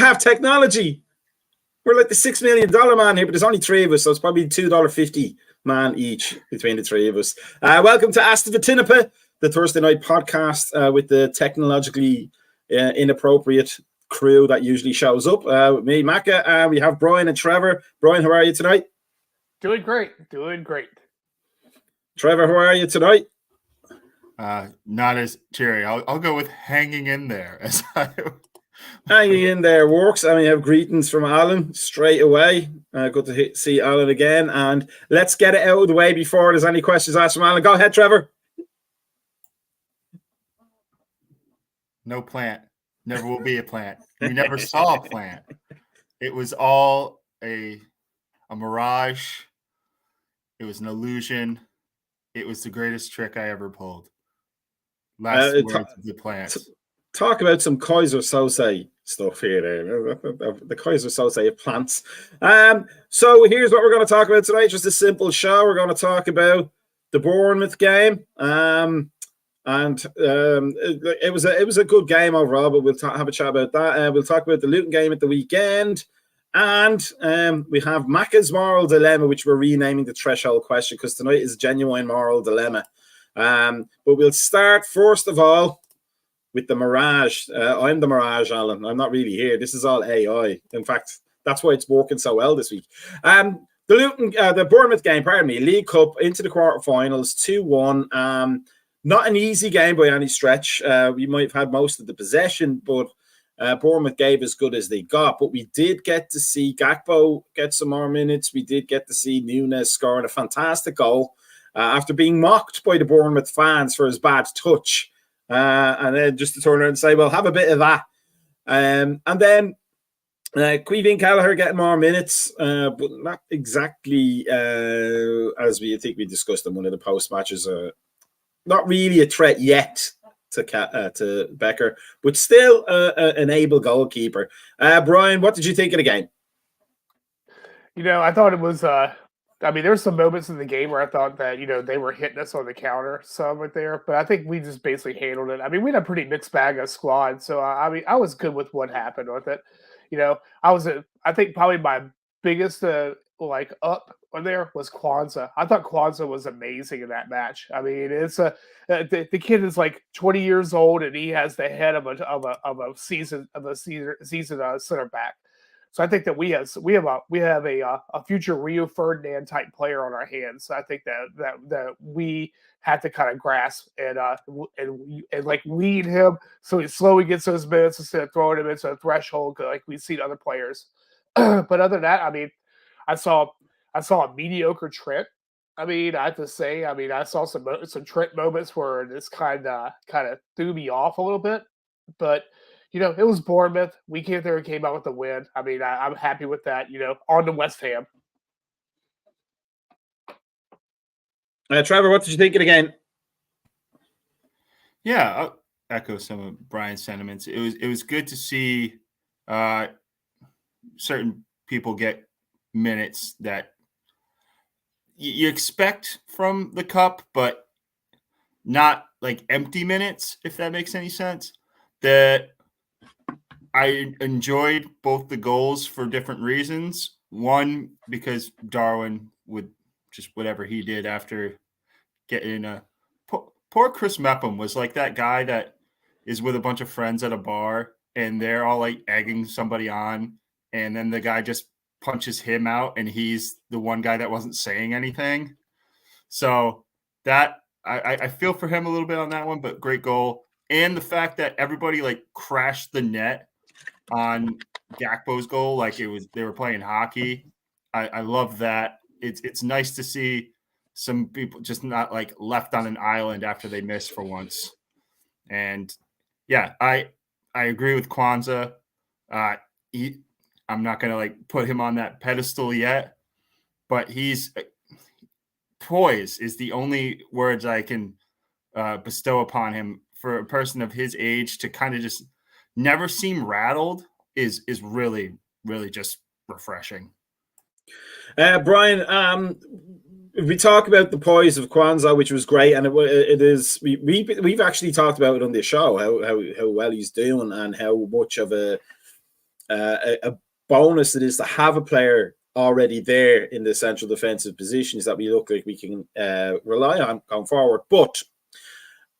have technology. We're like the $6 million man here, but there's only three of us, so it's probably $2.50 man each between the three of us. Welcome to ASTV, the Thursday night podcast with the technologically inappropriate crew that usually shows up. With me, Macka, we have Brian and Trevor. Brian, how are you tonight? Doing great. Trevor, how are you tonight? Not as cheery. I'll go with hanging in there. Hanging in there works. And we have greetings from Alan straight away. Good to see Alan again. And let's get it out of the way before there's any questions asked from Alan. Go ahead, Trevor. No plant. Never will be a plant. We never saw a plant. It was all a mirage. It was an illusion. It was the greatest trick I ever pulled. Last words of the plant. Talk about some Kaiser Sose stuff here. The Kaiser Sose of plants. So here's what we're going to talk about tonight. Just a simple show. We're going to talk about the Bournemouth game. It was a good game overall, but we'll have a chat about that. We'll talk about the Luton game at the weekend. And we have Macka's moral dilemma, which we're renaming the threshold question because tonight is a genuine moral dilemma. But we'll start first of all with the Mirage. I'm the Mirage, Alan. I'm not really here. This is all AI. In fact, that's why it's working so well this week. The Bournemouth game, League Cup into the quarterfinals, 2-1. Not an easy game by any stretch. We might have had most of the possession, but Bournemouth gave as good as they got. But we did get to see Gakpo get some more minutes. We did get to see Nunes scoring a fantastic goal after being mocked by the Bournemouth fans for his bad touch. And then just to turn around and say, well, have a bit of that. And then Queeveen Kelleher getting more minutes, but not exactly as we think we discussed in one of the post matches. Not really a threat yet to Becker, but still an able goalkeeper. Brian, what did you think of the game? I thought it was there were some moments in the game where I thought that, they were hitting us on the counter some right there, but I think we just basically handled it. We had a pretty mixed bag of squad, so I was good with what happened with it. I think probably my biggest up on there was Kwanzaa. I thought Kwanzaa was amazing in that match. It's the kid is like 20 years old and he has the head of a seasoned center back. So I think that we have a future Rio Ferdinand type player on our hands. So I think that we had to kind of grasp and lead him so he slowly gets those minutes instead of throwing him into a threshold like we've seen other players. But other than that, I saw a mediocre Trent. I have to say, I saw some Trent moments where this kind of threw me off a little bit, but it was Bournemouth. We came there and came out with the win. I'm happy with that. On to West Ham. Trevor, what did you think of the game? Yeah, I'll echo some of Brian's sentiments. It was good to see certain people get minutes that you expect from the cup, but not like empty minutes, if that makes any sense. That I enjoyed both the goals for different reasons. One, because Darwin would just whatever he did after getting a poor Chris Mepham was like that guy that is with a bunch of friends at a bar and they're all like egging somebody on, and then the guy just punches him out and he's the one guy that wasn't saying anything. So that I feel for him a little bit on that one, but great goal. And the fact that everybody like crashed the net on Gakpo's goal like they were playing hockey. I love that. It's nice to see some people just not like left on an island after they miss for once. And yeah, I agree with Kwanzaa. I'm not going to like put him on that pedestal yet, but poise is the only words I can bestow upon him for a person of his age to kind of just never seem rattled is really, really just refreshing. Brian, we talk about the poise of Kwanzaa, which was great, and it is. We've actually talked about it on the show how well he's doing and how much of a a bonus it is to have a player already there in the central defensive positions that we look like we can rely on going forward. But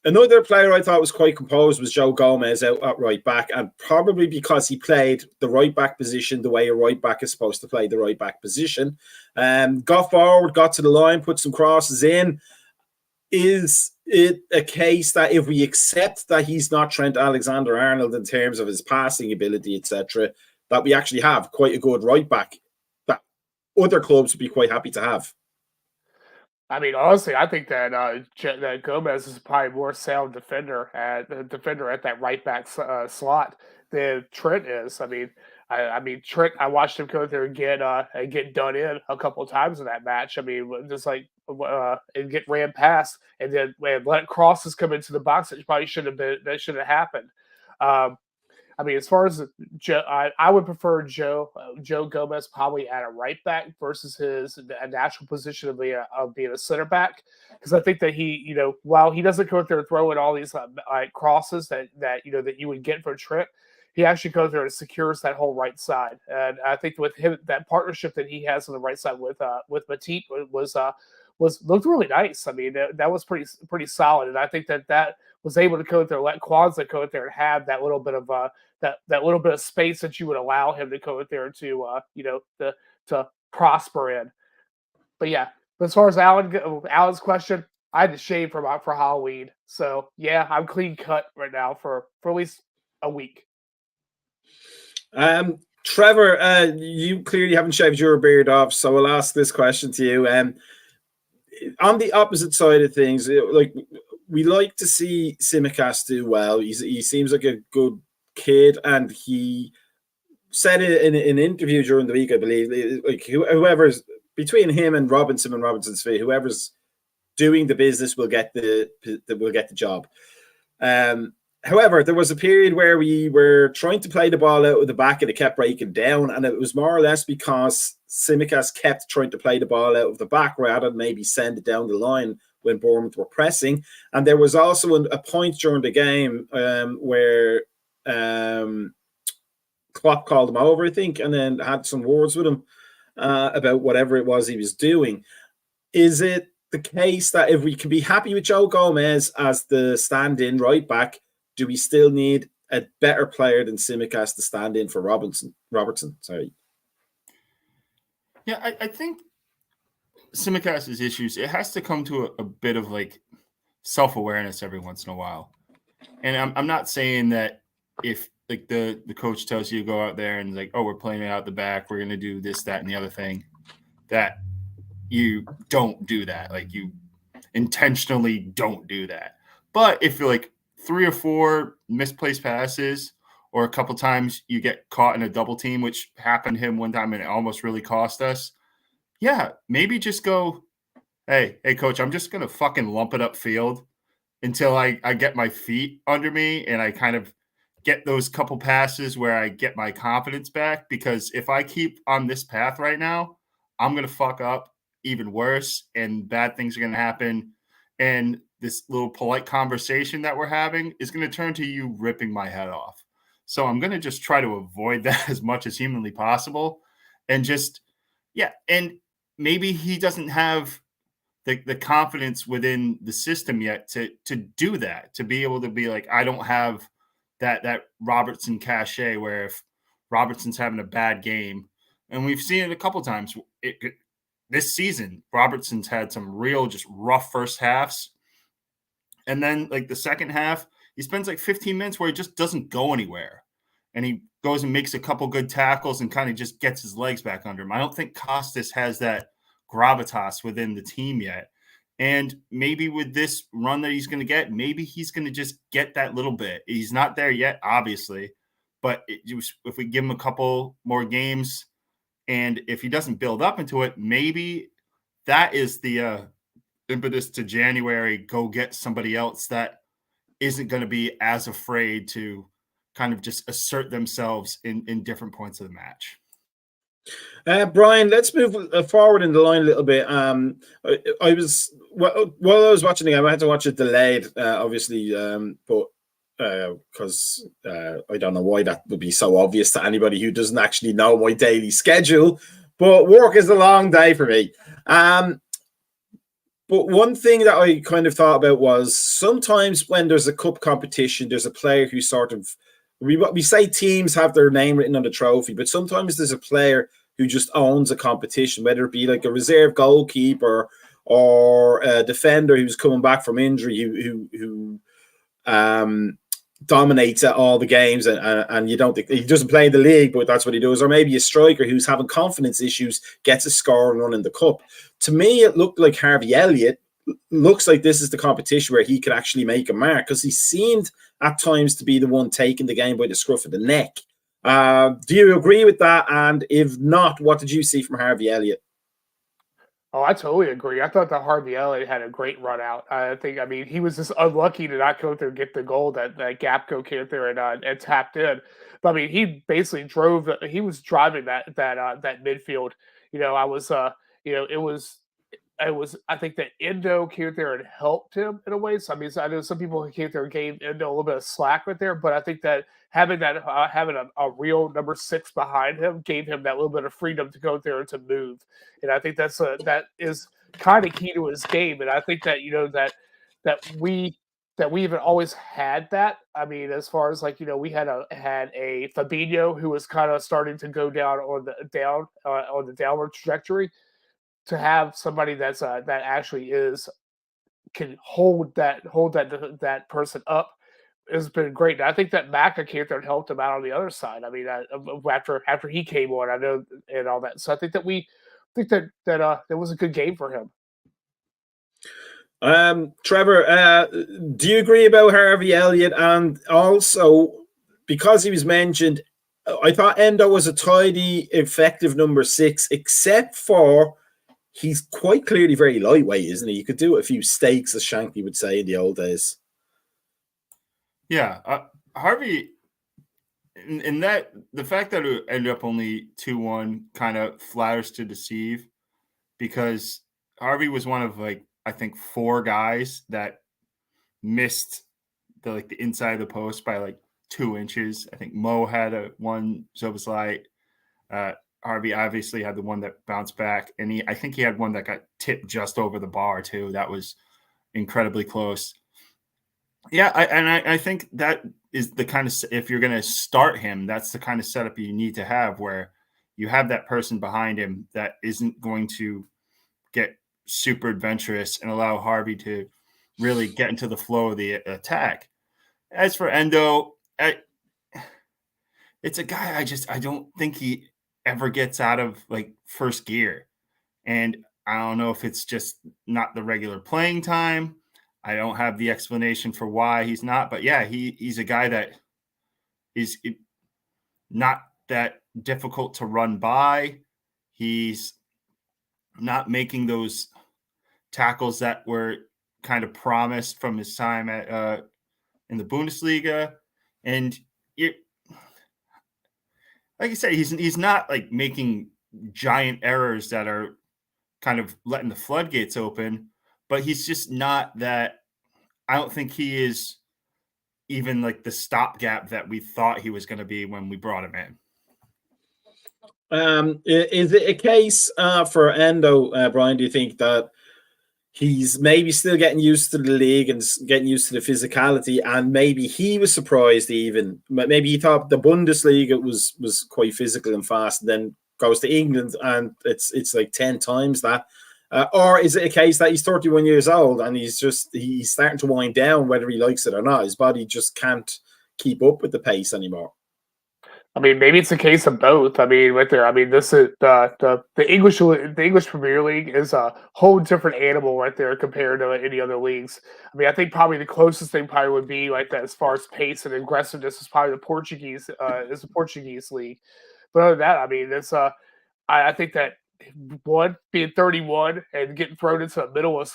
another player I thought was quite composed was Joe Gomez out at right back, and probably because he played the right back position the way a right back is supposed to play the right back position. Got forward, got to the line, put some crosses in. Is it a case that if we accept that he's not Trent Alexander-Arnold in terms of his passing ability, etc., that we actually have quite a good right back that other clubs would be quite happy to have? I mean, honestly, I think that that Gomez is probably more sound defender at that right back slot than Trent is. I mean Trent. I watched him go there and get done in a couple of times in that match. I mean, just like and get ran past, and then let crosses come into the box that probably shouldn't have been. That shouldn't have happened. I mean, as far as Joe, I would prefer Joe Gomez probably at a right back versus his natural position of being a center back, because I think that he, while he doesn't go there throwing all these like crosses that you would get from Trent, he actually goes there and secures that whole right side. And I think with him, that partnership that he has on the right side with Matip was looked really nice. I mean, that was pretty solid, and I think that was able to go there, let Kwanzaa go there and have that little bit of that little bit of space that you would allow him to go there to to prosper in. But yeah, as far as Alan's question, I had to shave for Halloween, so yeah, I'm clean cut right now for at least a week. Trevor, you clearly haven't shaved your beard off, so I'll ask this question to you. On the opposite side of things, like we like to see Tsimikas do well. He seems like a good kid, and he said it in an interview during the week, I believe. Like whoever's between him and Robinson's fee, whoever's doing the business will get the job. However, there was a period where we were trying to play the ball out of the back and it kept breaking down, and it was more or less because Tsimikas kept trying to play the ball out of the back rather than maybe send it down the line when Bournemouth were pressing. And there was also a point during the game where Klopp called him over, I think, and then had some words with him about whatever it was he was doing. Is it the case that if we can be happy with Joe Gomez as the stand-in right back, do we still need a better player than Tsimikas to stand in for Robertson? Sorry. Yeah, I think Tsimikas' issues, it has to come to a bit of like self-awareness every once in a while. And I'm not saying that if like the coach tells you to go out there and like, oh, we're playing it out the back, we're going to do this, that, and the other thing, that you don't do that. Like you intentionally don't do that. But if you're like 3 or 4 misplaced passes, or a couple times you get caught in a double team, which happened to him one time and it almost really cost us. Yeah, maybe just go, hey, coach, I'm just going to fucking lump it upfield until I get my feet under me and I kind of get those couple passes where I get my confidence back. Because if I keep on this path right now, I'm going to fuck up even worse and bad things are going to happen. And this little polite conversation that we're having is going to turn to you ripping my head off. So I'm going to just try to avoid that as much as humanly possible. And just, yeah. And maybe he doesn't have the confidence within the system yet to do that, to be able to be like, I don't have that Robertson cachet where if Robertson's having a bad game, and we've seen it a couple times this season, Robertson's had some real just rough first halves. And then like the second half, he spends like 15 minutes where he just doesn't go anywhere. And he goes and makes a couple good tackles and kind of just gets his legs back under him. I don't think Costas has that gravitas within the team yet. And maybe with this run that he's going to get, maybe he's going to just get that little bit. He's not there yet, obviously. But if we give him a couple more games, and if he doesn't build up into it, maybe that is the impetus to January, go get somebody else that isn't going to be as afraid to kind of just assert themselves in different points of the match. Brian, let's move forward in the line a little bit. I was while I was watching the game, I had to watch it delayed, obviously, but because I don't know why that would be so obvious to anybody who doesn't actually know my daily schedule. But work is a long day for me. But one thing that I kind of thought about was sometimes when there's a cup competition, there's a player who sort of, we say teams have their name written on the trophy, but sometimes there's a player who just owns a competition, whether it be like a reserve goalkeeper or a defender who's coming back from injury, who dominates at all the games, and you don't think he doesn't play in the league, but that's what he does. Or maybe a striker who's having confidence issues gets a score and run in the cup. To me, it looked like Harvey Elliott looks like this is the competition where he could actually make a mark, because he seemed at times to be the one taking the game by the scruff of the neck. Do you agree with that? And if not, what did you see from Harvey Elliott? Oh, I totally agree. I thought that Harvey Elliott had a great run out. I mean, he was just unlucky to not go through and get the goal that Gapco came through and tapped in. But I mean, he basically he was driving that midfield. I think that Endo came there and helped him in a way. So I mean, I know some people came there and gave Endo a little bit of slack right there, but I think that having a real number 6 behind him gave him that little bit of freedom to go there and to move. And I think that is kind of key to his game. And I think that that we even always had that. I mean, as far as we had a Fabinho who was kind of starting to go down on the downward trajectory. To have somebody that actually can hold that person up has been great. And I think that Macka came there and helped him out on the other side. I mean, after he came on, I know, and all that. So I think that it was a good game for him. Trevor, do you agree about Harvey Elliott? And also, because he was mentioned, I thought Endo was a tidy, effective number 6, except for he's quite clearly very lightweight, isn't he? You could do a few steaks, as Shankly would say in the old days. Yeah, Harvey, in that, the fact that it ended up only 2-1 kind of flatters to deceive, because Harvey was one of I think 4 guys that missed the inside of the post by 2 inches. I think Mo had one, Zoboslai. Harvey obviously had the one that bounced back, and I think he had one that got tipped just over the bar too. That was incredibly close. Yeah, I think that is the kind of, if you're going to start him, that's the kind of setup you need to have, where you have that person behind him that isn't going to get super adventurous and allow Harvey to really get into the flow of the attack. As for Endo, it's a guy I don't think he ever gets out of first gear. And I don't know if it's just not the regular playing time. I don't have the explanation for why he's not, but yeah, he's a guy that is not that difficult to run by. He's not making those tackles that were kind of promised from his time at in the Bundesliga. And like I said, he's not making giant errors that are kind of letting the floodgates open, but he's just not that. I don't think he is even the stopgap that we thought he was going to be when we brought him in. Is it a case for Endo, Brian? Do you think that he's maybe still getting used to the league and getting used to the physicality, and maybe he was surprised even? Maybe he thought the Bundesliga was quite physical and fast, and then goes to England and it's 10 times that. Or is it a case that he's 31 years old and he's starting to wind down, whether he likes it or not? His body just can't keep up with the pace anymore. I mean, maybe it's a case of both. I mean, right there. I mean, this is the English Premier League is a whole different animal right there compared to any other leagues. I mean, I think probably the closest thing probably would be that as far as pace and aggressiveness is probably the Portuguese league. But other than that, I mean, it's I think that being 31 and getting thrown into the middle of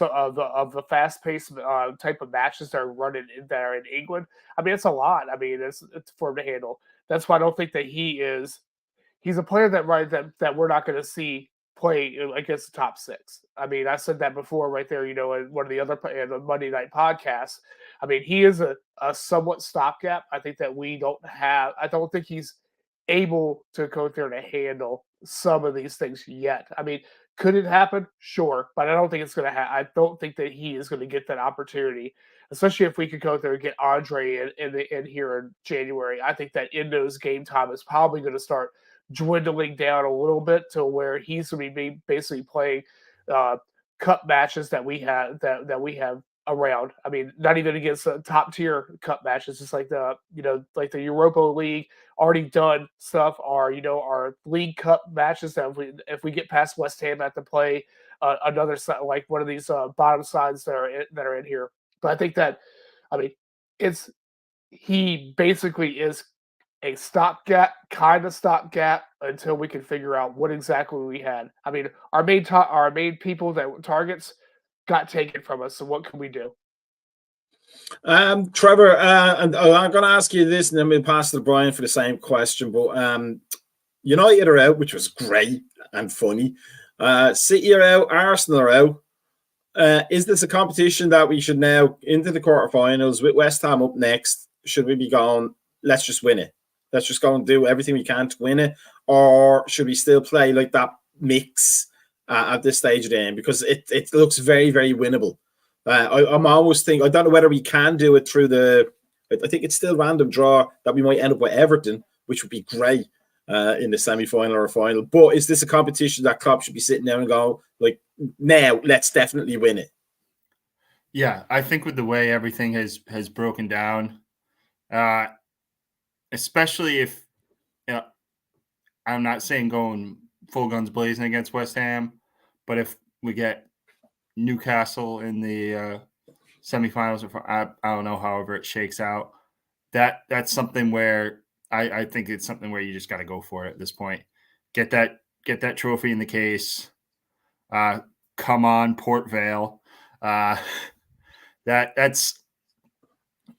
the fast-paced type of matches that are running there in England. I mean, it's a lot. I mean, it's for him to handle. That's why I don't think that he's a player that we're not going to see play against the top 6. I mean, I said that before right there, in one of the other in the Monday night podcasts. I mean, he is a somewhat stopgap. I think that I don't think he's able to go there to handle some of these things yet. I mean, could it happen? Sure, but I don't think it's going to happen. I don't think that he is going to get that opportunity, especially if we could go there and get Andre in here in January. I think that Endo's game time is probably going to start dwindling down a little bit to where he's going to be basically playing cup matches that we have around. I mean, not even against top tier cup matches, just like the the Europa League already done stuff, or our League Cup matches that if we get past West Ham, have to play another side, like one of these bottom sides that are in here. But I think that, I mean, he basically is a stopgap until we can figure out what exactly we had. I mean, our main people that targets got taken from us. So what can we do? Trevor, and I'm going to ask you this, and then we'll pass to Brian for the same question. But United are out, which was great and funny. City are out, Arsenal are out. Is this a competition that we should now into the quarterfinals with West Ham up next? Should we be going, let's just win it? Let's just go and do everything we can to win it? Or should we still play like that mix at this stage of the game? Because it looks very, very winnable. I'm almost thinking, I don't know whether we can do it through I think it's still random draw that we might end up with Everton, which would be great in the semi-final or final. But is this a competition that Klopp should be sitting there and go, like, now, let's definitely win it? Yeah, I think with the way everything has broken down, especially if I'm not saying going full guns blazing against West Ham, but if we get Newcastle in the semifinals, I don't know, however it shakes out, that's something where I think it's something where you just got to go for it at this point. Get that trophy in the case. Come on, Port Vale. That's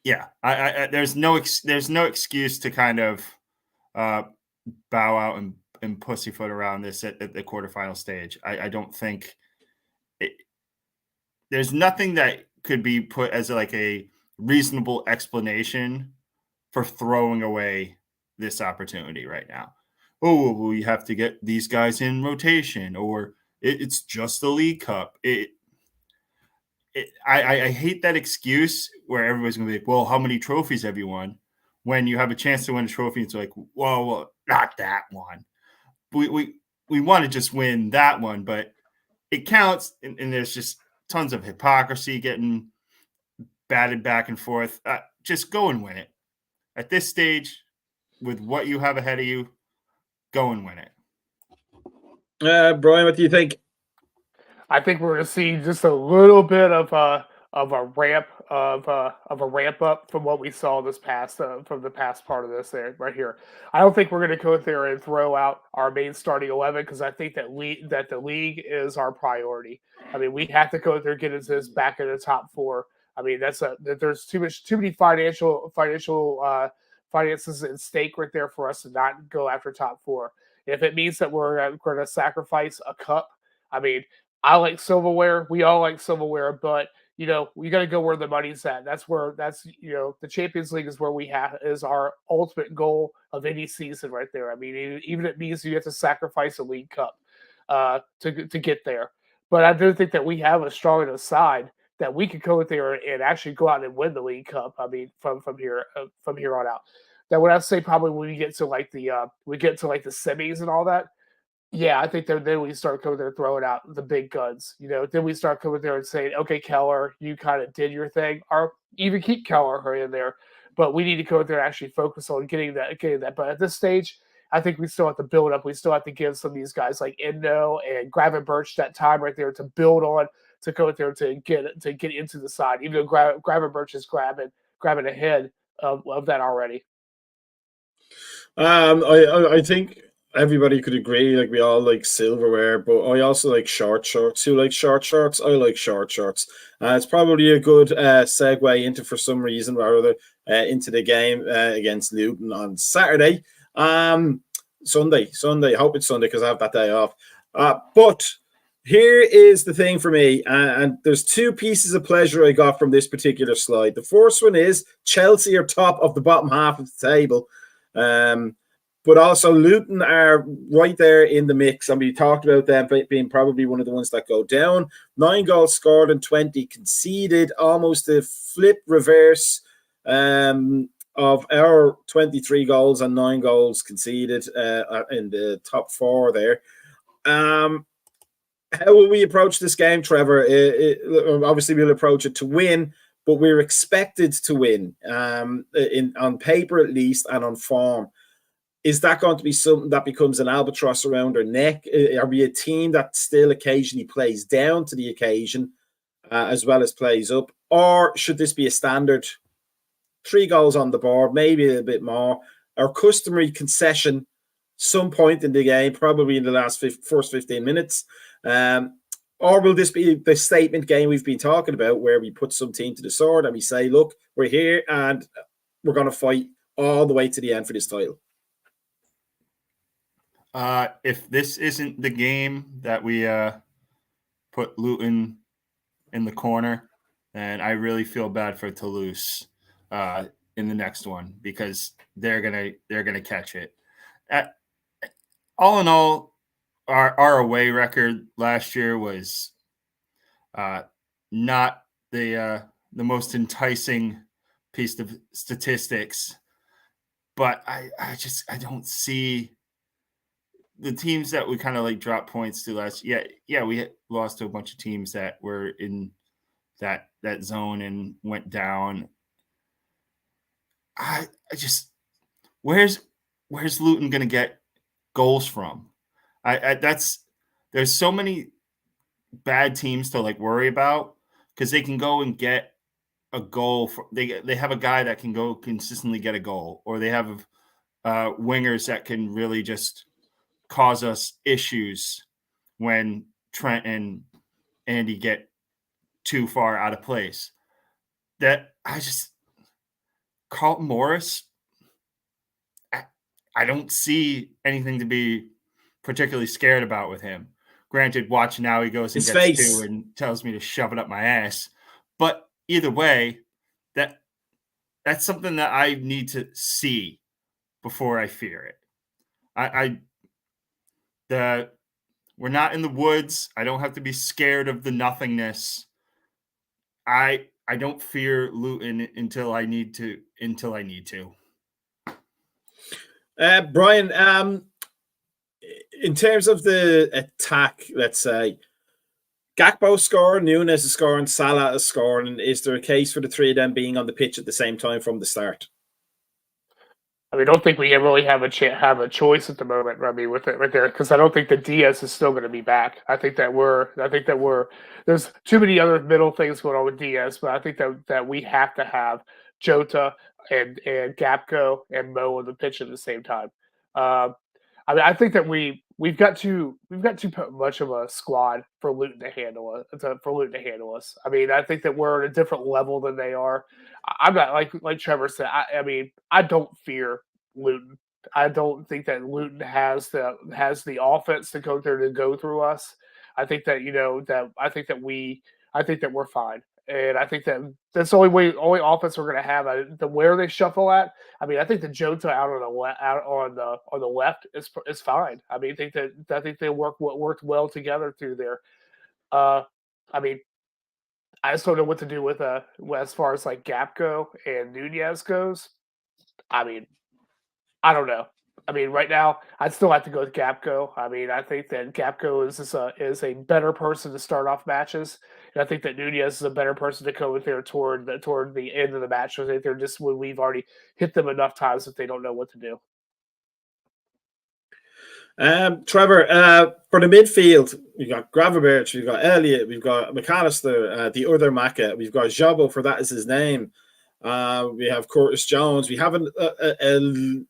yeah. There's no excuse to kind of bow out and pussyfoot around this at the quarterfinal stage. I don't think there's nothing that could be put as like a reasonable explanation for throwing away this opportunity right now. Oh, well, we have to get these guys in rotation, or it's just the League Cup. I hate that excuse where everybody's going to be like, well, how many trophies have you won? When you have a chance to win a trophy, it's like, well, not that one. We want to just win that one, but it counts, and there's just tons of hypocrisy getting batted back and forth. Just go and win it. At this stage, with what you have ahead of you, go and win it. Brian, what do you think? I think we're going to see just a little bit of a ramp up from what we saw from the past part of this there right here. I don't think we're going to go there and throw out our main starting 11 because I think that the league is our priority. I mean, we have to go there and get into this back in the top 4. I mean, there's too many finances at stake right there for us to not go after top 4. If it means that we're going to sacrifice a cup, I mean, I like silverware. We all like silverware, but we got to go where the money's at. That's the Champions League is where is our ultimate goal of any season right there. I mean, even it means you have to sacrifice a League Cup to get there. But I do think that we have a strong enough side that we could go there and actually go out and win the League Cup. I mean, from here on out. That would I say probably when we get to like the semis and all that. Yeah, I think then we start coming there throwing out the big guns. Then we start coming there and saying, okay, Keller, you kind of did your thing, or even keep Keller in there. But we need to go there and actually focus on getting that. But at this stage, I think we still have to build up. We still have to give some of these guys like Endo and Gravenberch that time right there to build on, to go there to get into the side. Even though Gravenberch is grabbing ahead of that already. I think everybody could agree, like we all like silverware, but I also like short shorts. Who likes short shorts? I like short shorts. It's probably a good segue into, for some reason or other, into the game against Luton on Saturday. Sunday. I hope it's Sunday because I have that day off. But here is the thing for me, and there's two pieces of pleasure I got from this particular slide. The first one is Chelsea are top of the bottom half of the table, but also Luton are right there in the mix, and we talked about them being probably one of the ones that go down. 9 goals scored and 20 conceded, almost a flip reverse of our 23 goals and 9 goals conceded in the top 4 there. How will we approach this game, Trevor? Obviously, we'll approach it to win, but we're expected to win on paper at least and on form. Is that going to be something that becomes an albatross around our neck? Are we a team that still occasionally plays down to the occasion as well as plays up? Or should this be a standard 3 goals on the board, maybe a little bit more, our customary concession some point in the game, probably in the first 15 minutes? Or will this be the statement game we've been talking about, where we put some team to the sword and we say, look, we're here and we're going to fight all the way to the end for this title? If this isn't the game that we put Luton in the corner, then I really feel bad for Toulouse in the next one, because they're gonna catch it. All in all, our away record last year was not the most enticing piece of statistics, but I don't see the teams that we kind of like dropped points to last. Yeah, we lost to a bunch of teams that were in that zone and went down. I just, where's Luton gonna get goals from? There's so many bad teams to like worry about, because they can go and get a goal. They have a guy that can go consistently get a goal, or they have wingers that can really just cause us issues when Trent and Andy get too far out of place. That Carlton Morris, I don't see anything to be particularly scared about with him. Granted, watch now, he goes and gets 2 and tells me to shove it up my ass. But either way, that's something that I need to see before I fear it. We're not in the woods. I don't have to be scared of the nothingness. I don't fear Luton until I need to. Brian, in terms of the attack, let's say Gakpo scoring, Nunes is scoring, Salah is scoring. Is there a case for the 3 of them being on the pitch at the same time from the start? I don't think we really have a choice at the moment, Robbie, with it right there, because I don't think that Diaz is still going to be back. I think that there's too many other middle things going on with Diaz, but I think that we have to have Jota and Gapco and Mo on the pitch at the same time. I think that we've got too much of a squad for Luton to handle us. I think that we're at a different level than they are. I'm not like Trevor said. I don't fear Luton. I don't think that Luton has the offense to go through us. I think that we're fine. And I think that that's the only offense we're going to have. Where they shuffle at, I think the Jota out on the left is fine. I think they worked well together through there. I just don't know what to do with as far as like Gapco and Nunez goes. I don't know. Right now, I'd still have to go with Gapco. I think that Gapco is a better person to start off matches, and I think that Nunez is a better person to come with there toward the end of the match. I think they're just when we've already hit them enough times that they don't know what to do. Trevor, for the midfield, we've got Gravenberch, we've got Elliott, we've got McAllister, the other Macka, we've got Jabo, for that is his name. We have Curtis Jones. We have an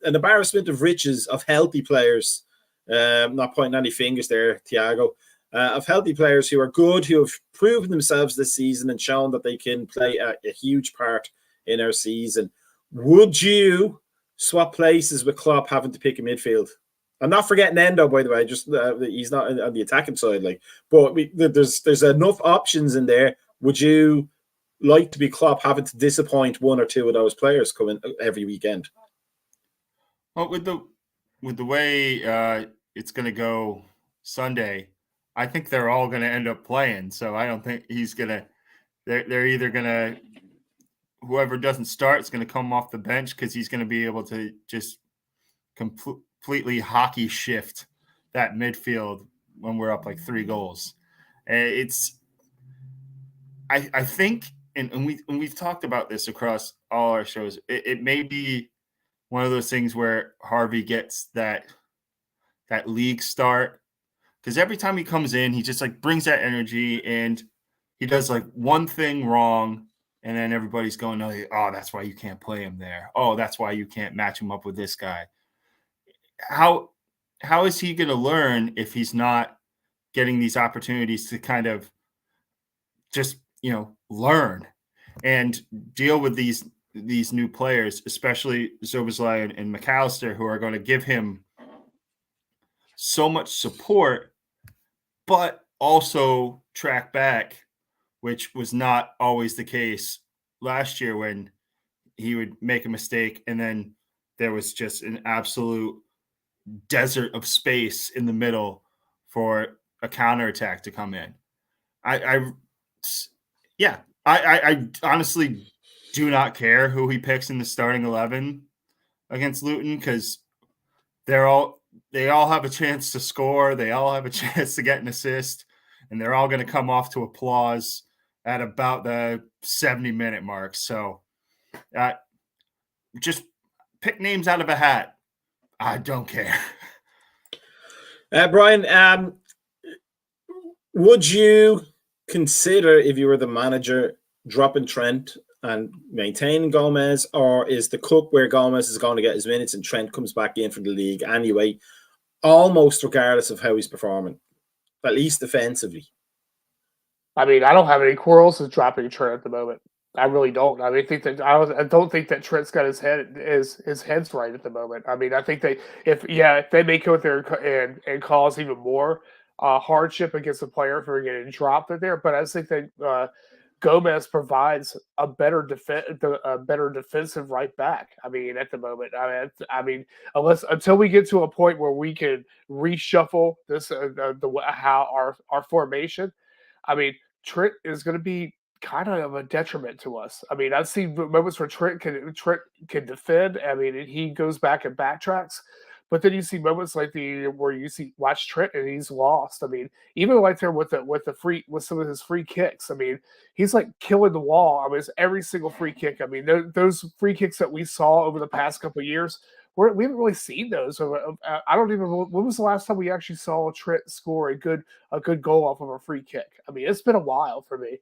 embarrassment of riches of healthy players. Not pointing any fingers there, Thiago. Of healthy players who are good, who have proven themselves this season and shown that they can play a huge part in our season. Would you swap places with Klopp having to pick a midfield? I'm not forgetting Endo, by the way. Just he's not on the attacking side, like. But there's enough options in there. Would you like to be Klopp having to disappoint one or two of those players coming every weekend? Well, with the way it's going to go Sunday, I think they're all going to end up playing. So I don't think he's going to. They're either going to, whoever doesn't start is going to come off the bench because he's going to be able to just completely hockey shift that midfield when we're up like 3 goals. I think, and we've talked about this across all our shows. It may be one of those things where Harvey gets that league start, because every time he comes in, he just like brings that energy, and he does like one thing wrong, and then everybody's going, oh, that's why you can't play him there. Oh, that's why you can't match him up with this guy. How is he going to learn if he's not getting these opportunities to kind of just, learn and deal with these new players, especially Szoboszlai and McAllister, who are going to give him so much support, but also track back, which was not always the case last year when he would make a mistake and then there was just an absolute desert of space in the middle for a counterattack to come in. I honestly do not care who he picks in the starting 11 against Luton, because they all have a chance to score. They all have a chance to get an assist, and they're all going to come off to applause at about the 70-minute mark. So just pick names out of a hat. I don't care. Brian, would you consider, if you were the manager, dropping Trent and maintaining Gomez, or is the cup where Gomez is going to get his minutes and Trent comes back in for the league anyway, almost regardless of how he's performing, at least defensively? I mean, I don't have any quarrels with dropping Trent at the moment. I really don't. I mean, I don't think that Trent's got his head's right at the moment. I mean, I think if they may go there and cause even more hardship against a player for getting dropped there, but I think that Gomez provides a better defensive right back. I mean, at the moment, until we get to a point where we can reshuffle this how our formation. I mean, Trent is going to be kind of a detriment to us. I mean, I've seen moments where Trent can defend. I mean, and he goes back and backtracks, but then you see moments like where you watch Trent and he's lost. I mean, even like there with some of his free kicks. I mean, he's like killing the wall. I mean, it's every single free kick. I mean, those free kicks that we saw over the past couple of years, we haven't really seen those. I don't even. When was the last time we actually saw Trent score a good goal off of a free kick? I mean, it's been a while for me.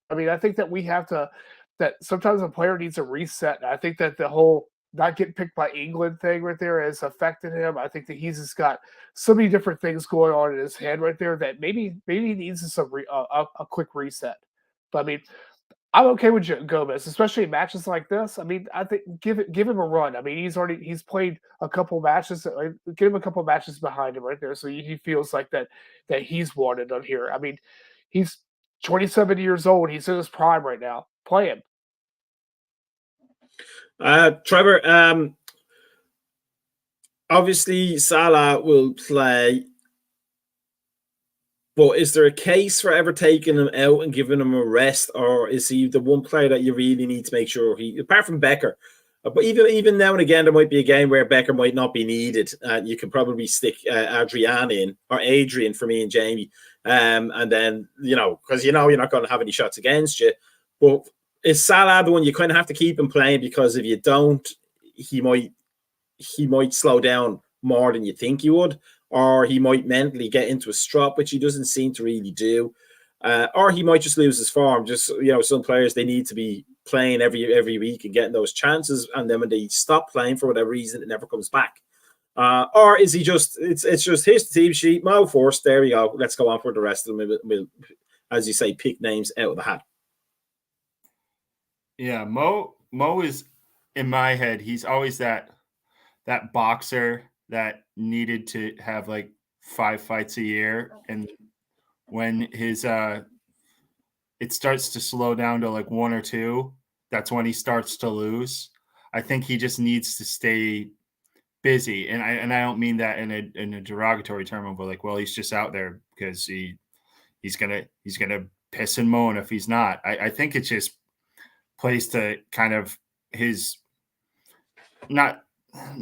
I mean, I think that that sometimes a player needs a reset. And I think that the whole not getting picked by England thing right there has affected him. I think that he's just got so many different things going on in his head right there that maybe he needs a quick reset. But I mean, I'm okay with Gomez, especially in matches like this. I mean, I think give him a run. I mean, he's played a couple matches. Get him a couple matches behind him right there, so he feels like that he's wanted on here. I mean, he's 27 years old. He's in his prime right now. Play him. Trevor, obviously Salah will play, but is there a case for ever taking him out and giving him a rest, or is he the one player that you really need to make sure apart from Becker, but even now and again, there might be a game where Becker might not be needed. You can probably stick Adrian for me and Jamie. And then, because you're not going to have any shots against you. But is Salah the one you kind of have to keep him playing, because if you don't, he might slow down more than you think he would, or he might mentally get into a strop, which he doesn't seem to really do. Or he might just lose his form. Just, some players, they need to be playing every week and getting those chances, and then when they stop playing for whatever reason, it never comes back. Or is he just, it's just here's the team sheet, Mo Force, there we go, let's go on for the rest of them. We'll, as you say, pick names out of the hat. Yeah, Mo is, in my head, he's always that boxer that needed to have like 5 fights a year, and when his it starts to slow down to like 1 or 2, that's when he starts to lose. I think he just needs to stay busy, and I don't mean that in a derogatory term of like, well, he's just out there because he's gonna piss and moan if he's not. I think it just plays to kind of his not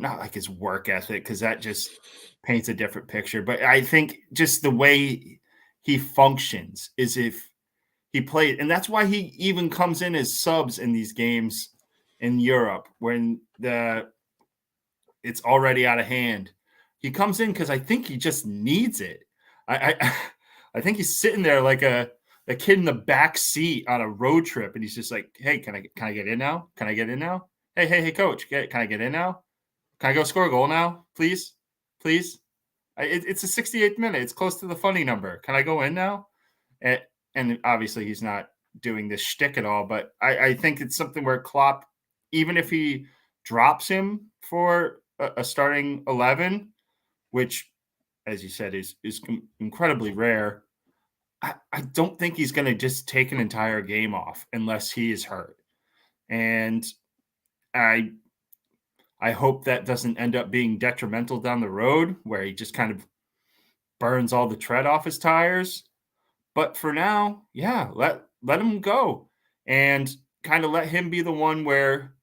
like his work ethic, because that just paints a different picture. But I think just the way he functions is if he played, and that's why he even comes in as subs in these games in Europe when it's already out of hand. He comes in because I think he just needs it. I think he's sitting there like a kid in the back seat on a road trip, and he's just like, "Hey, can I get in now? Can I get in now? Hey, coach, can I get in now? Can I go score a goal now, please? It's the 68th minute. It's close to the funny number. Can I go in now?" And obviously he's not doing this shtick at all, but I think it's something where Klopp, even if he drops him for a starting 11, which, as you said, is incredibly rare, I don't think he's going to just take an entire game off unless he is hurt. And I hope that doesn't end up being detrimental down the road, where he just kind of burns all the tread off his tires. But for now, yeah, let him go, and kind of let him be the one where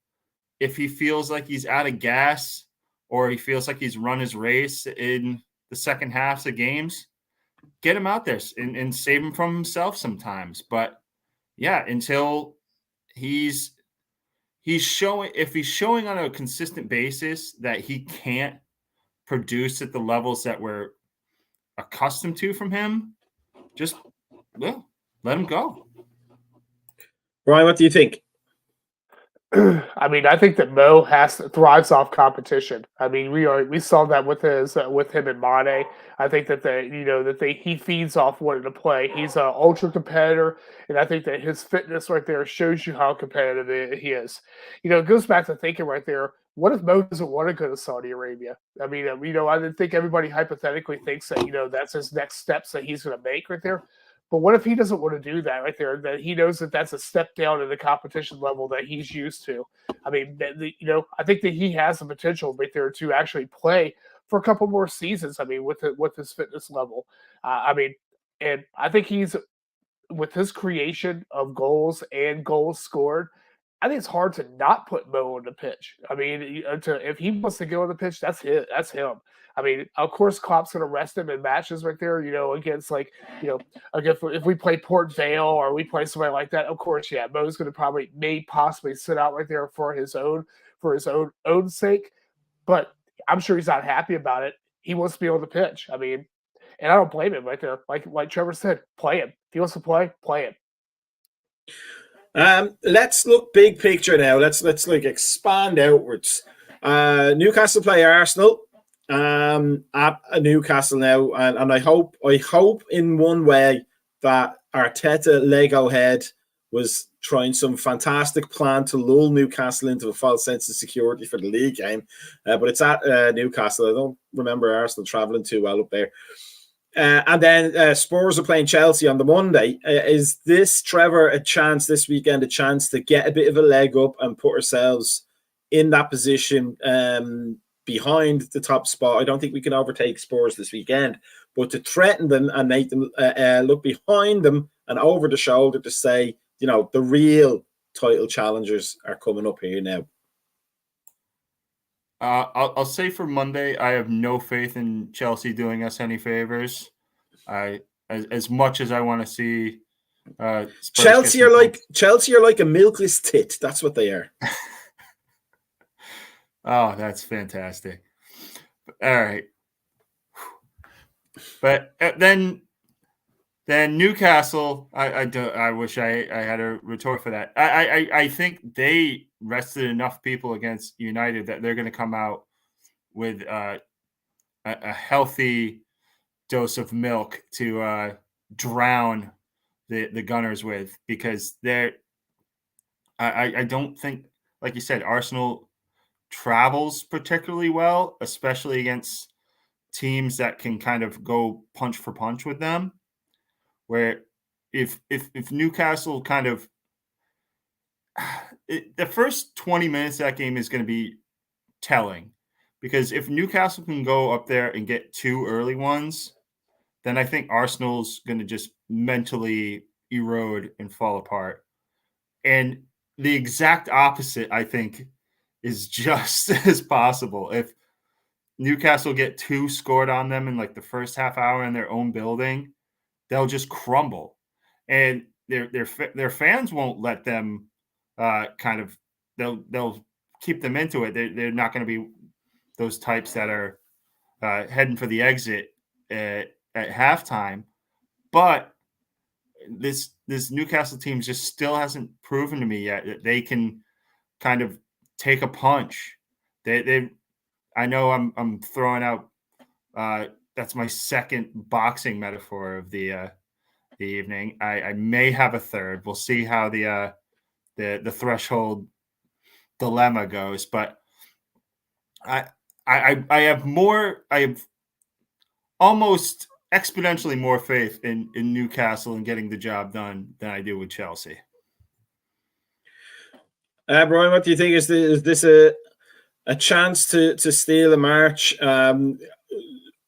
if he feels like he's out of gas, or he feels like he's run his race in the second halves of games, get him out there and save him from himself sometimes. But yeah, until he's showing, if he's showing on a consistent basis that he can't produce at the levels that we're accustomed to from him, just let him go. Brian, what do you think? I mean, I think that Mo thrives off competition. I mean, we saw that with him and Mane. I think that he feeds off wanting to play. He's an ultra competitor, and I think that his fitness right there shows you how competitive he is. It goes back to thinking right there. What if Mo doesn't want to go to Saudi Arabia? I mean, I didn't think everybody hypothetically thinks that that's his next steps that he's going to make right there. But what if he doesn't want to do that right there? That he knows that that's a step down in the competition level that he's used to. I mean, I think that he has the potential right there to actually play for a couple more seasons. I mean, with his fitness level, and I think he's, with his creation of goals and goals scored, I think it's hard to not put Mo on the pitch. I mean, if he wants to go on the pitch, that's him. I mean, of course, Klopp's going to rest him in matches right there, against again, if we play Port Vale or we play somebody like that, of course, yeah, Mo's going to possibly sit out right there for his own sake. But I'm sure he's not happy about it. He wants to be on the pitch. I mean, and I don't blame him right there. Like Trevor said, play him. If he wants to play him. Let's look big picture now. Let's expand outwards. Newcastle play Arsenal at Newcastle now, and I hope in one way that Arteta Lego head was trying some fantastic plan to lull Newcastle into a false sense of security for the league game, but it's at Newcastle. I don't remember Arsenal traveling too well up there. And then Spurs are playing Chelsea on the Monday. Is this, Trevor, a chance this weekend, a chance to get a bit of a leg up and put ourselves in that position behind the top spot? I don't think we can overtake Spurs this weekend, but to threaten them and make them look behind them and over the shoulder to say, the real title challengers are coming up here now. I'll say for Monday, I have no faith in Chelsea doing us any favors. As much as I want to see Chelsea are like a milkless tit. That's what they are. Oh, that's fantastic. All right. But then Newcastle, I wish I had a retort for that. I think they rested enough people against United that they're going to come out with a healthy dose of milk to drown the Gunners with, because I don't think, like you said, Arsenal travels particularly well, especially against teams that can kind of go punch for punch with them. Where if Newcastle kind of the first 20 minutes of that game is going to be telling, because if Newcastle can go up there and get 2 early ones, then I think Arsenal's going to just mentally erode and fall apart. And the exact opposite, I think, is just as possible. If Newcastle get 2 scored on them in like the first half hour in their own building, they'll just crumble, and their fans won't let them they'll keep them into it. They're not going to be those types that are heading for the exit at halftime. But this Newcastle team just still hasn't proven to me yet that they can kind of take a punch. I know I'm throwing out that's my second boxing metaphor of the evening. I may have a third. We'll see how the threshold dilemma goes, but I have almost exponentially more faith in Newcastle and getting the job done than I do with Chelsea. Brian, what do you think? Is this a chance to steal a march,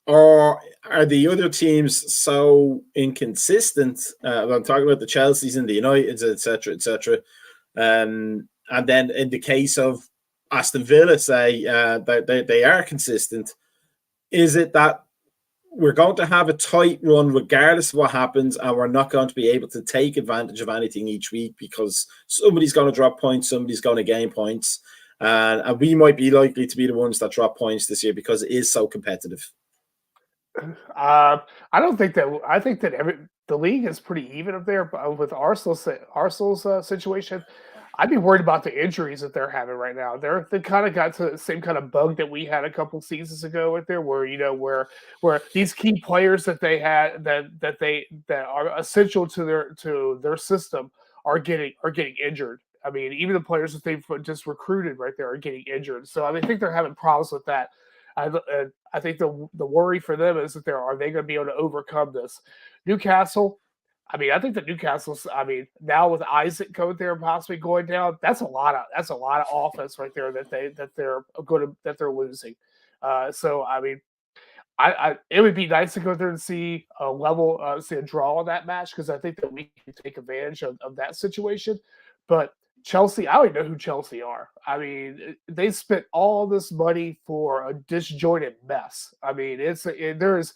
or are the other teams so inconsistent? I'm talking about the Chelseas and the Uniteds, etc., etc. And then in the case of Aston Villa, say they are consistent. Is it that we're going to have a tight run regardless of what happens, and we're not going to be able to take advantage of anything each week because somebody's going to drop points, somebody's going to gain points, and we might be likely to be the ones that drop points this year because it is so competitive? I don't think that. I think that the league is pretty even up there. But with Arsenal's situation, I'd be worried about the injuries that they're having right now. They kind of got to the same kind of bug that we had a couple seasons ago with there, where these key players that they had that are essential to their system are getting injured. I mean, even the players that they've just recruited right there are getting injured. So I think they're having problems with that. I think the worry for them is that are they going to be able to overcome this? Newcastle, I mean, I think that Newcastle's. I mean, now with Isaac going there and possibly going down, that's a lot of offense right there that they're losing. So I mean, it would be nice to go there and see a draw on that match because I think that we can take advantage of that situation. But Chelsea, I don't even know who Chelsea are. I mean, they spent all this money for a disjointed mess. I mean, there is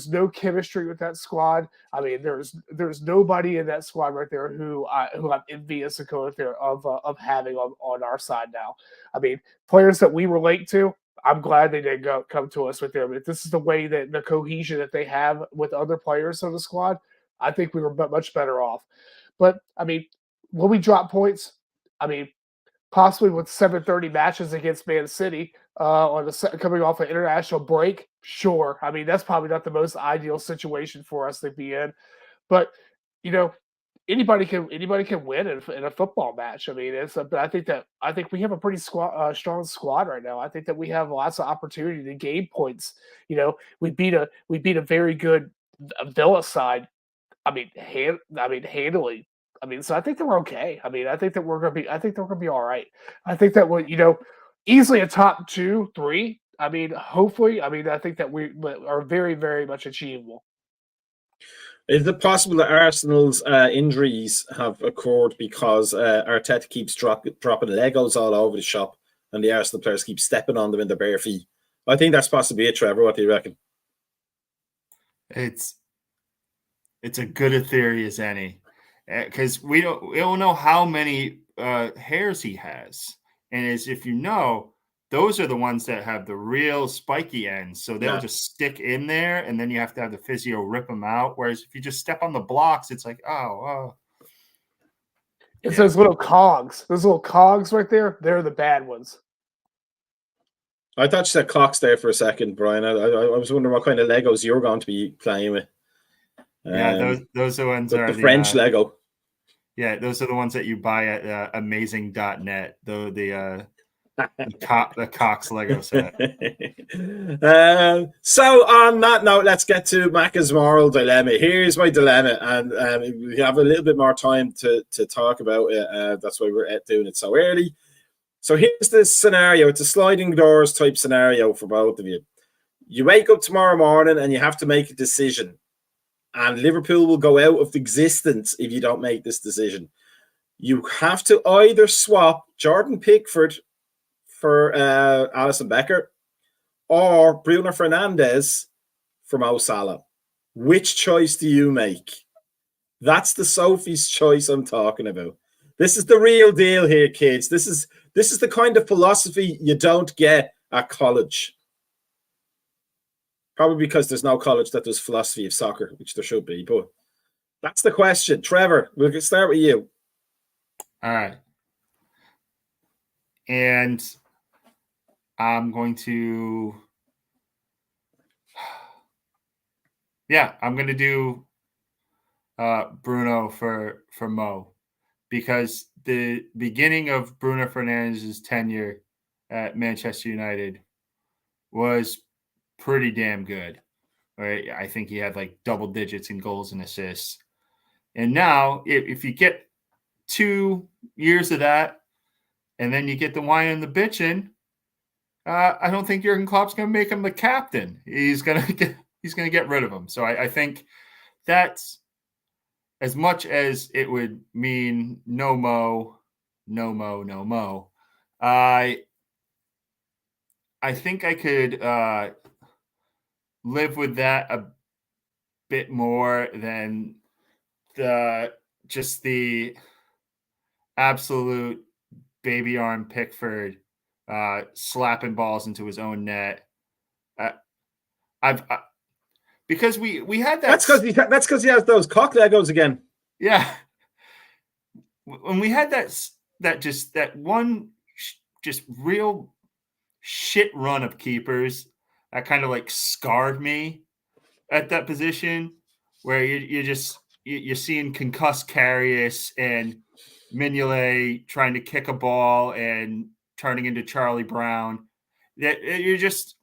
no chemistry with that squad. I mean, there's nobody in that squad right there who I'm envious of having on our side now. I mean, players that we relate to, I'm glad they didn't come to us with them. If this is the way that the cohesion that they have with other players on the squad, I think we were much better off. But I mean, will we drop points? I mean, possibly with 7:30 matches against Man City coming off an international break. Sure. I mean, that's probably not the most ideal situation for us to be in. But, anybody can win in a football match. I mean, but I think we have a pretty strong squad right now. I think that we have lots of opportunity to gain points. We beat a very good Villa side. I mean, handily. I mean, so I think that we're okay. I mean, I think that we're going to be all right. I think that we're, easily a top 2, 3. I mean, hopefully. I mean, I think that we are very, very much achievable. Is it possible that Arsenal's injuries have occurred because Arteta keeps dropping Legos all over the shop and the Arsenal players keep stepping on them in their bare feet? I think that's possibly it, Trevor. What do you reckon? It's a good a theory as any. Because we don't know how many hairs he has, and as if those are the ones that have the real spiky ends, so they'll just stick in there, and then you have to have the physio rip them out. Whereas if you just step on the blocks, it's like it's those little cogs right there. They're the bad ones. I thought you said cocks there for a second, Brian. I was wondering what kind of Legos you're going to be playing with. Yeah, those are the ones the French Lego. Yeah, those are the ones that you buy at amazing.net. The Cox Lego set. So on that note, let's get to Macka's moral dilemma. Here's my dilemma, and we have a little bit more time to talk about it. That's why we're doing it so early. So here's the scenario. It's a sliding doors type scenario for both of you. You wake up tomorrow morning and you have to make a decision, and Liverpool will go out of existence if you don't make this decision. You have to either swap Jordan Pickford for Alisson Becker or Bruno Fernandes for Mo Salah. Which choice do you make? That's the Sophie's choice I'm talking about. This is the real deal here, kids. This is the kind of philosophy you don't get at college. Probably because there's no college that does philosophy of soccer, which there should be. But that's the question. Trevor, we'll start with you. All right. And I'm going to do Bruno for Mo, because the beginning of Bruno Fernandes' tenure at Manchester United was pretty damn good. Right? I think he had like double digits in goals and assists. And now, if you get 2 years of that, and then you get the wine and the bitching, I don't think Jurgen Klopp's going to make him the captain. He's going to get rid of him. So I think that's, as much as it would mean no Mo. I think I could live with that a bit more than the absolute baby arm Pickford slapping balls into his own net. Because we had that. That's because he has those cock Legos again. Yeah. When we had that one real shit run of keepers that kind of like scarred me at that position, where you're seeing concussed Karius and Mignolet trying to kick a ball and turning into Charlie Brown. That you're just,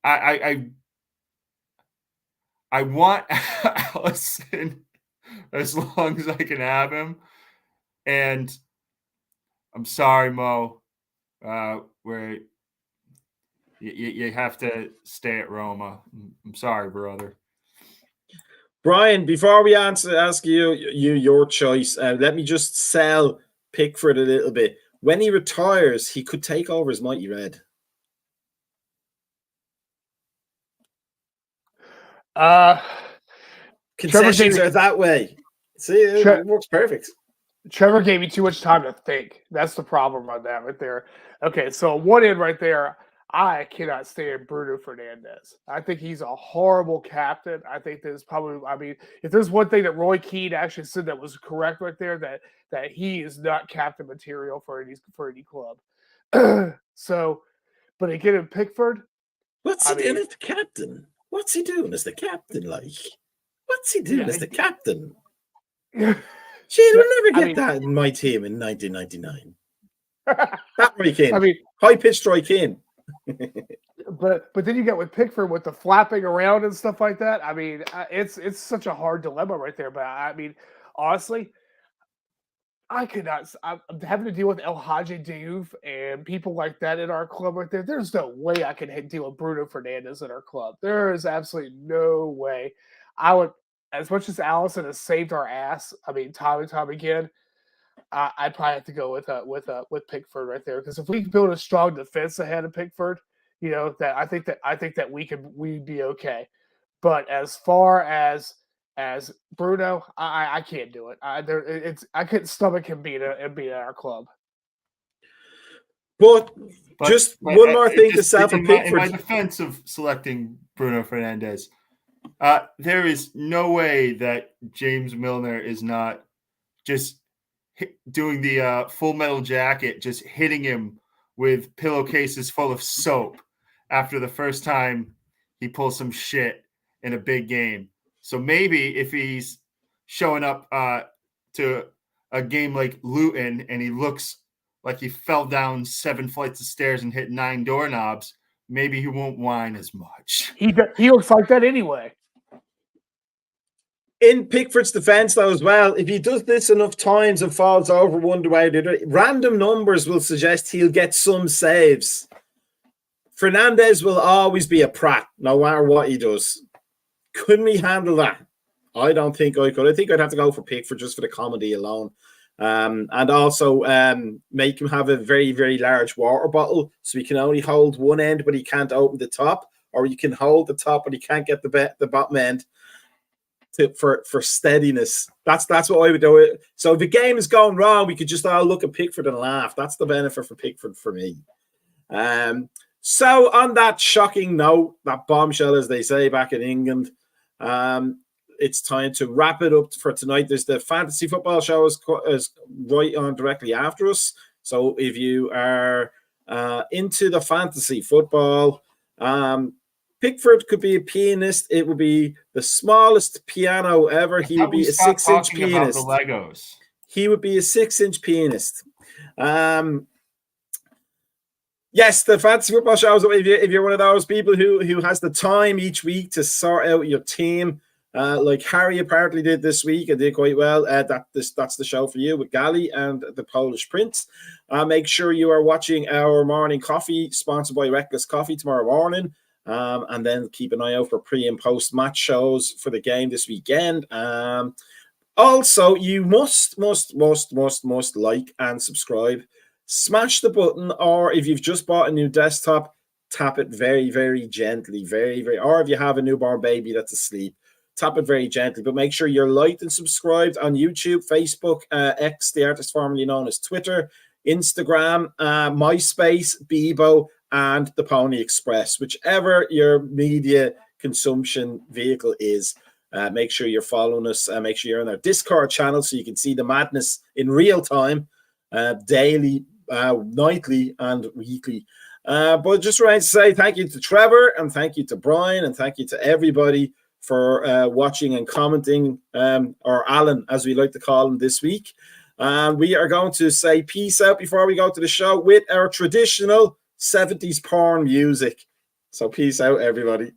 I want Alisson as long as I can have him. And I'm sorry, Mo, where you have to stay at Roma. I'm sorry, brother. Brian, before we ask you your choice, let me just sell Pickford a little bit. When he retires, he could take over as Mighty Red. Concessions are that way. See, it works perfect. Trevor gave me too much time to think. That's the problem on that right there. Okay, so one end right there, I cannot stand Bruno Fernandes. I think he's a horrible captain. I think there's probably, if there's one thing that Roy Keane actually said that was correct right there, that he is not captain material for any club. So, but again, in Pickford, what's he doing as the captain? What's he doing as the captain? What's he doing as the captain? Gee, we'll never get that in my team in 1999. That Roy Keane. High-pitched Roy Keane. but then you get with Pickford with the flapping around and stuff like that. It's such a hard dilemma right there. But honestly, I could not. I'm having to deal with El Hadji Diouf and people like that in our club right there. There's no way I can deal with Bruno Fernandes in our club. There is absolutely no way. I would, as much as Alisson has saved our ass, time and time again, I'd probably have to go with Pickford right there, because if we build a strong defense ahead of Pickford, that I think that we'd be okay. But as far as Bruno, I can't do it. I couldn't stomach him being at our club. But just one more thing to say for Pickford. In my defense of selecting Bruno Fernandes, there is no way that James Milner is not just doing the Full Metal Jacket, just hitting him with pillowcases full of soap after the first time he pulls some shit in a big game. So maybe if he's showing up to a game like Luton and he looks like he fell down 7 flights of stairs and hit 9 doorknobs, maybe he won't whine as much. He looks like that anyway. In Pickford's defense, though, as well, if he does this enough times and falls over one way or the other, random numbers will suggest he'll get some saves. Fernandez will always be a prat, no matter what he does. Couldn't we handle that? I don't think I could. I think I'd have to go for Pickford just for the comedy alone. And also make him have a very, very large water bottle so he can only hold one end, but he can't open the top, or you can hold the top, but he can't get the bottom end. For steadiness. That's what I would do. So if the game is going wrong, we could just all look at Pickford and laugh. That's the benefit for Pickford for me. So on that shocking note, that bombshell, as they say back in England, it's time to wrap it up for tonight. There's the fantasy football show is right on directly after us. So if you are into the fantasy football, Pickford could be a pianist. It would be the smallest piano ever. He would be a 6-inch pianist. About the Legos. He would be a 6-inch pianist. Yes, the fantasy football shows. If you're one of those people who has the time each week to sort out your team, like Harry apparently did this week and did quite well. That's the show for you with Gali and the Polish Prince. Make sure you are watching our morning coffee, sponsored by Reckless Coffee, tomorrow morning. And then keep an eye out for pre and post match shows for the game this weekend. Also, you must like and subscribe. Smash the button, or if you've just bought a new desktop, tap it very, very gently, or if you have a newborn baby that's asleep, tap it very gently. But make sure you're liked and subscribed on YouTube, Facebook, X, the artist formerly known as Twitter, Instagram, MySpace, Bebo, and the Pony Express, whichever your media consumption vehicle is. Make sure you're following us. Make sure you're on our Discord channel so you can see the madness in real time, daily, nightly, and weekly. But just wanted to say thank you to Trevor, and thank you to Brian, and thank you to everybody for watching and commenting, or Alan, as we like to call him this week. And we are going to say peace out before we go to the show with our traditional 70s porn music. So peace out, everybody.